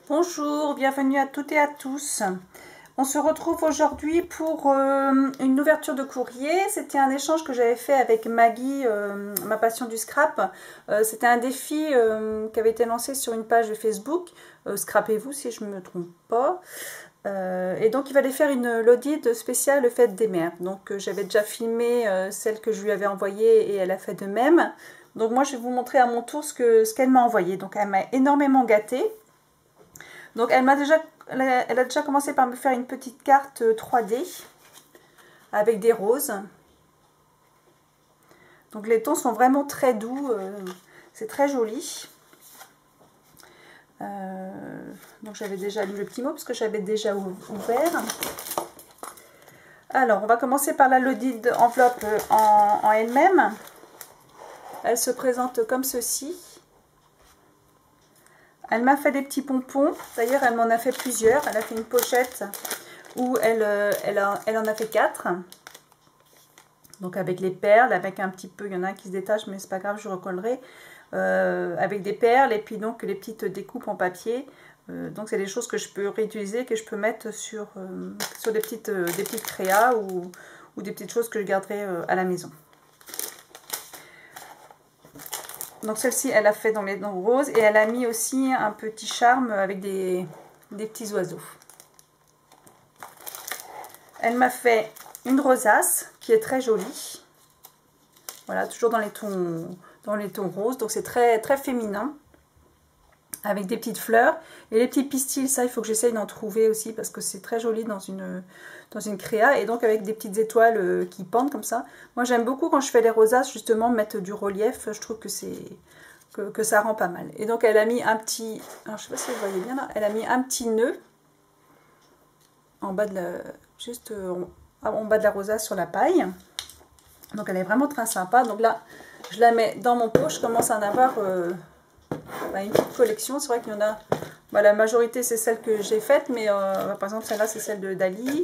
Bonjour, bienvenue à toutes et à tous. On se retrouve aujourd'hui pour une ouverture de courrier. C'était un échange que j'avais fait avec Maggie, ma passion du scrap. C'était un défi qui avait été lancé sur une page de Facebook. Scrapez-vous si je ne me trompe pas. Et donc il fallait faire une l'audit spéciale Fête des Mères. Donc j'avais déjà filmé celle que je lui avais envoyée et elle a fait de même. Donc moi je vais vous montrer à mon tour ce qu'elle m'a envoyé. Donc elle m'a énormément gâtée. Donc elle a déjà commencé par me faire une petite carte 3D avec des roses. Donc les tons sont vraiment très doux, c'est très joli. Donc j'avais déjà lu le petit mot parce que j'avais déjà ouvert. Alors on va commencer par la loaded enveloppe en elle-même. Elle se présente comme ceci. Elle m'a fait des petits pompons. D'ailleurs, elle m'en a fait plusieurs. Elle a fait une pochette où elle en a fait 4. Donc avec les perles, avec un petit peu, il y en a un qui se détache, mais c'est pas grave, je recollerai. Avec des perles et puis donc les petites découpes en papier. Donc c'est des choses que je peux réutiliser, que je peux mettre sur des petites créas ou des petites choses que je garderai à la maison. Donc celle-ci, elle a fait dans les dents roses et elle a mis aussi un petit charme avec des petits oiseaux. Elle m'a fait une rosace qui est très jolie. Voilà, toujours dans les tons roses. Donc c'est très, très féminin. Avec des petites fleurs. Et les petits pistils, ça il faut que j'essaye d'en trouver aussi parce que c'est très joli dans une créa. Et donc avec des petites étoiles qui pendent comme ça. Moi j'aime beaucoup quand je fais les rosaces justement mettre du relief. Je trouve que que ça rend pas mal. Et donc elle a mis un petit... Alors je sais pas si vous voyez bien là. Elle a mis un petit nœud en bas de la... Juste en bas de la rosace sur la paille. Donc elle est vraiment très sympa. Donc là je la mets dans mon pot. Je commence à en avoir... une petite collection, c'est vrai qu'il y en a, la majorité c'est celle que j'ai faite, mais par exemple celle-là c'est celle de Dali.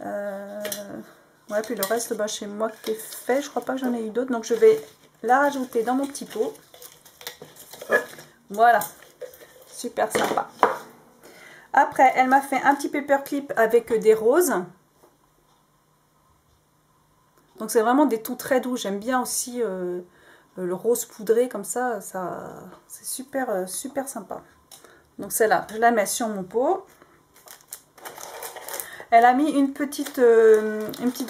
Ouais, puis le reste chez moi qui est fait, je crois pas que j'en ai eu d'autres, donc je vais la rajouter dans mon petit pot. Voilà, super sympa. Après elle m'a fait un petit paperclip avec des roses. Donc c'est vraiment des tons très doux, j'aime bien aussi le rose poudré comme ça c'est super, super sympa. Donc celle-là, je la mets sur mon pot. Elle a mis une petite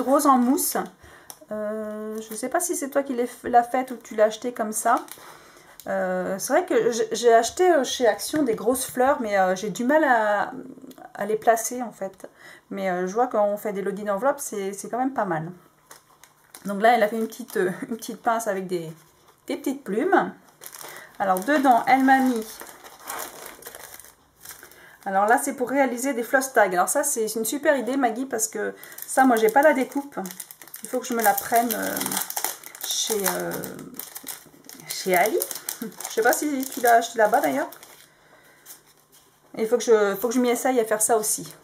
rose en mousse. Je ne sais pas si c'est toi qui l'as faite ou tu l'as acheté comme ça. C'est vrai que j'ai acheté chez Action des grosses fleurs, mais j'ai du mal à les placer en fait. Mais je vois quand on fait des loading d'enveloppe, c'est quand même pas mal. Donc là, elle a fait une petite pince avec des petites plumes. Alors dedans, elle m'a mis... Alors là, c'est pour réaliser des floss tags. Alors ça, c'est une super idée, Maggie, parce que ça, moi, j'ai pas la découpe. Il faut que je me la prenne chez Ali. Je sais pas si tu l'as acheté là-bas, d'ailleurs. Il faut que je m'y essaye à faire ça aussi.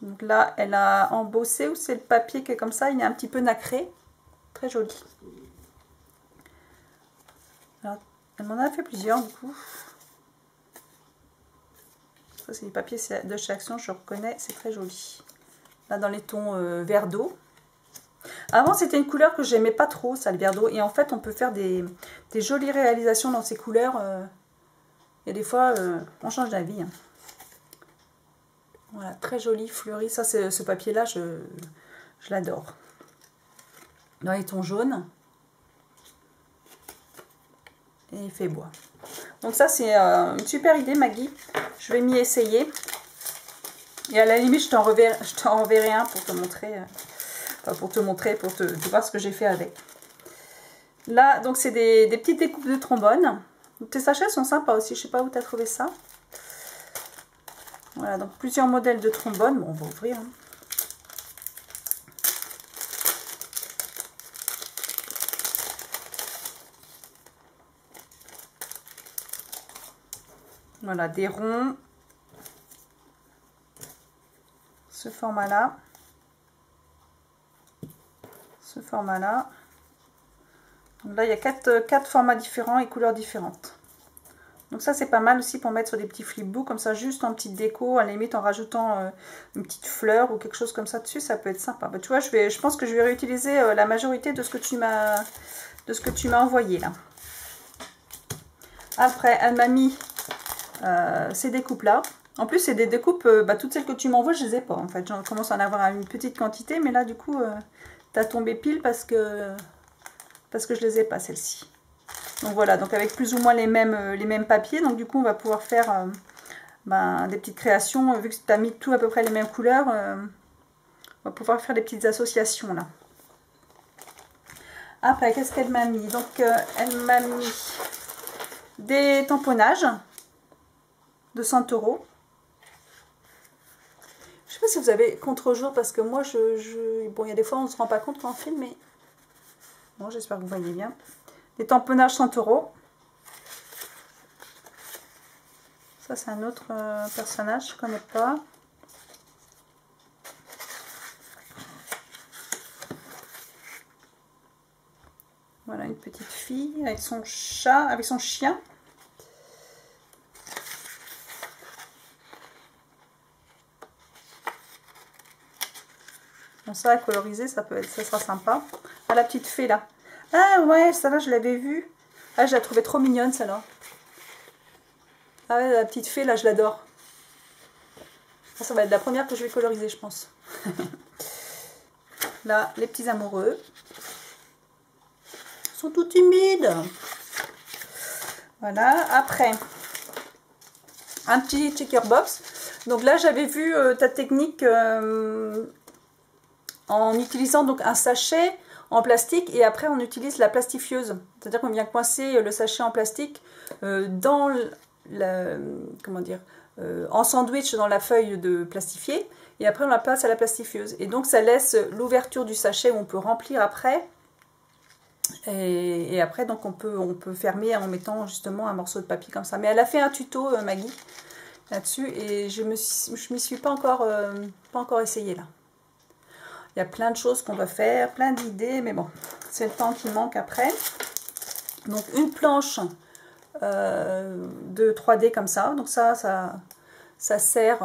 Donc là, elle a embossé, ou c'est le papier qui est comme ça. Il est un petit peu nacré. Très joli. Alors, elle m'en a fait plusieurs, du coup. Ça, c'est du papier de chez Action, je reconnais, c'est très joli. Là, dans les tons vert d'eau. Avant, c'était une couleur que j'aimais pas trop, ça, le vert d'eau. Et en fait, on peut faire des jolies réalisations dans ces couleurs. Et des fois, on change d'avis. Hein. Voilà, très joli, fleuri. Ça, ce papier-là, je l'adore. Dans les tons jaunes. Et il fait bois. Donc ça, c'est une super idée, Maggie. Je vais m'y essayer. Et à la limite, je t'en renverrai un pour te montrer, pour voir ce que j'ai fait avec. Là, donc c'est des petites découpes de trombone. Tes sachets sont sympas aussi. Je sais pas où tu as trouvé ça. Voilà, donc plusieurs modèles de trombone. Bon, on va ouvrir. Hein. Voilà, des ronds. Ce format-là. Ce format-là. Là, il y a quatre formats différents et couleurs différentes. Donc ça c'est pas mal aussi pour mettre sur des petits flipbooks, comme ça juste en petite déco, à la limite en rajoutant une petite fleur ou quelque chose comme ça dessus, ça peut être sympa. Bah, tu vois, je pense que je vais réutiliser la majorité de ce que tu m'as envoyé là. Après, elle m'a mis ces découpes là. En plus, c'est des découpes, toutes celles que tu m'envoies, je les ai pas en fait. J'en commence à en avoir une petite quantité, mais là du coup, t'as tombé pile parce que je les ai pas celles-ci. Donc voilà, donc avec plus ou moins les mêmes papiers, donc du coup on va pouvoir faire des petites créations, vu que tu as mis tout à peu près les mêmes couleurs, on va pouvoir faire des petites associations là. Après, qu'est-ce qu'elle m'a mis? Donc elle m'a mis des tamponnages de 100 €. Je sais pas si vous avez contre-jour, parce que moi bon, il y a des fois on ne se rend pas compte quand on filme, mais bon, j'espère que vous voyez bien. Des tamponnages 100 €. Ça, c'est un autre personnage, je ne connais pas. Voilà, une petite fille avec son chat, avec son chien. Bon, ça, à coloriser, ça sera sympa. Ah, la petite fée, là. Ah ouais, celle-là, je l'avais vue. Ah, je la trouvais trop mignonne, celle-là. Ah ouais, la petite fée, là, je l'adore. Ça va être la première que je vais coloriser, je pense. Là, les petits amoureux. Ils sont tout timides. Voilà, après, un petit sticker box. Donc là, j'avais vu ta technique en utilisant donc un sachet en plastique et après on utilise la plastifieuse. C'est-à-dire qu'on vient coincer le sachet en plastique dans comment dire, en sandwich dans la feuille de plastifier et après on la passe à la plastifieuse. Et donc ça laisse l'ouverture du sachet où on peut remplir après. Et après donc on peut fermer en mettant justement un morceau de papier comme ça. Mais elle a fait un tuto Maggie là-dessus et je m'y suis pas encore essayé là. Il y a plein de choses qu'on doit faire, plein d'idées, mais bon, c'est le temps qui manque après. Donc une planche de 3D comme ça. Donc ça sert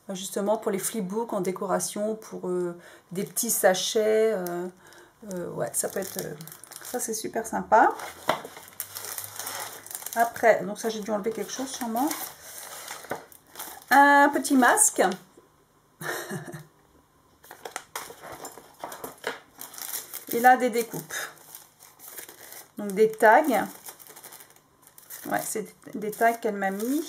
justement pour les flipbooks en décoration, pour des petits sachets. Ouais, ça peut être... ça c'est super sympa. Après, donc ça j'ai dû enlever quelque chose sûrement. Un petit masque. Et là, des découpes. Donc, des tags. Ouais, c'est des tags qu'elle m'a mis.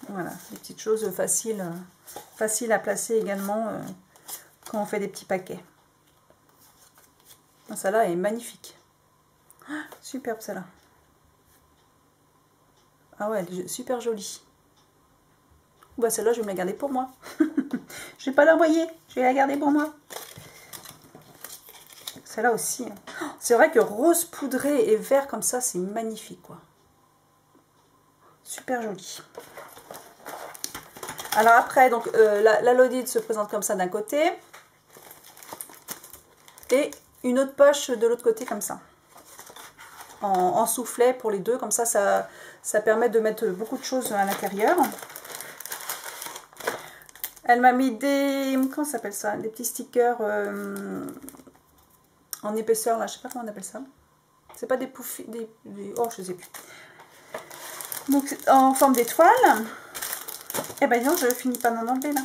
Voilà, des petites choses faciles à placer également quand on fait des petits paquets. Celle-là est magnifique. Ah, superbe, celle-là. Ah ouais, elle est super jolie. Bah celle-là, je vais me la garder pour moi. Je vais pas l'envoyer, je vais la garder pour moi. Celle-là aussi. C'est vrai que rose poudré et vert comme ça, c'est magnifique, quoi. Super joli. Alors après, donc la Lodide se présente comme ça d'un côté. Et une autre poche de l'autre côté comme ça. En soufflet pour les deux, comme ça permet de mettre beaucoup de choses à l'intérieur. Elle m'a mis des... comment ça s'appelle ça? Des petits stickers en épaisseur, là, je sais pas comment on appelle ça. C'est pas des poufs... oh, je sais plus. Donc, en forme d'étoile. Et ben non, je finis pas d'en enlever, là.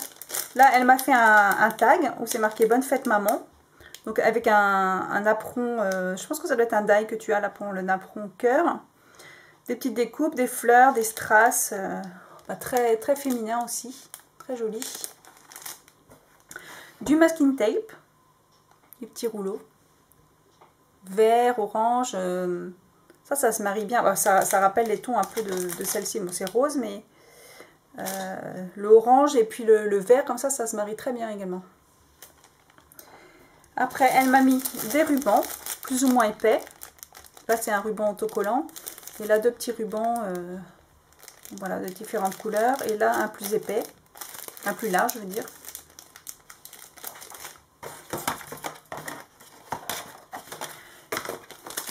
Là, elle m'a fait un tag où c'est marqué « Bonne fête, maman ». Donc, avec un napperon... je pense que ça doit être un die que tu as, là, pour le napperon cœur. Des petites découpes, des fleurs, des strass. Très, très féminin aussi. Très joli. Du masking tape. Des petits rouleaux. Vert, orange. Ça se marie bien. Ça rappelle les tons un peu de celle-ci. Bon, c'est rose, mais le orange et puis le vert, comme ça se marie très bien également. Après, elle m'a mis des rubans, plus ou moins épais. Là, c'est un ruban autocollant. Et là, deux petits rubans, voilà, de différentes couleurs. Et là, un plus épais, un plus large, je veux dire.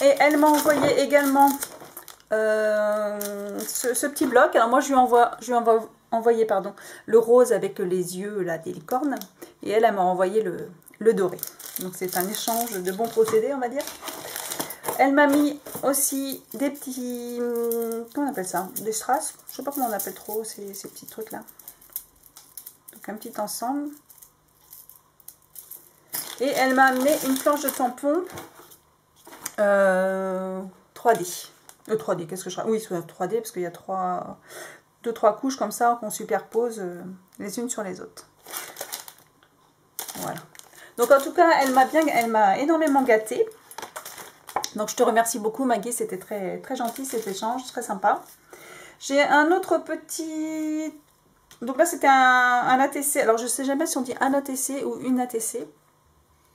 Et elle m'a envoyé également ce petit bloc. Alors moi, je lui ai envoyé pardon, le rose avec les yeux là, des licornes. Et elle m'a envoyé le doré. Donc c'est un échange de bons procédés, on va dire. Elle m'a mis aussi des petits... Comment on appelle ça? Des strass. Je ne sais pas comment on appelle trop ces petits trucs-là. Donc un petit ensemble. Et elle m'a amené une planche de tampon 3D. 3D, qu'est-ce que je... Oui, c'est 3D parce qu'il y a 2-3 couches comme ça qu'on superpose les unes sur les autres. Voilà. Donc en tout cas, elle m'a énormément gâtée. Donc je te remercie beaucoup Maggie, c'était très, très gentil cet échange, très sympa. J'ai un autre petit... Donc là c'était un ATC, alors je ne sais jamais si on dit un ATC ou une ATC.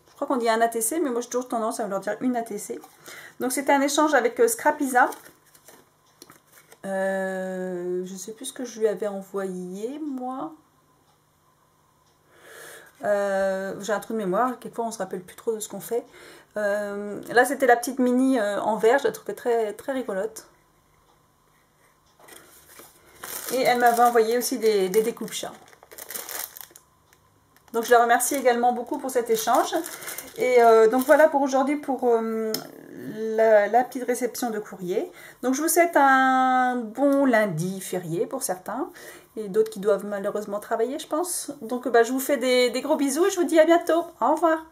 Je crois qu'on dit un ATC, mais moi j'ai toujours tendance à leur dire une ATC. Donc c'était un échange avec Scrapisa. Je ne sais plus ce que je lui avais envoyé moi. J'ai un trou de mémoire, quelquefois on ne se rappelle plus trop de ce qu'on fait. Là c'était la petite mini en verre, je la trouvais très, très rigolote. Et elle m'avait envoyé aussi des découpes chats. Donc je la remercie également beaucoup pour cet échange. Et donc voilà pour aujourd'hui pour la petite réception de courrier. Donc je vous souhaite un bon lundi férié pour certains. Et d'autres qui doivent malheureusement travailler je pense. Donc je vous fais des gros bisous et je vous dis à bientôt. Au revoir.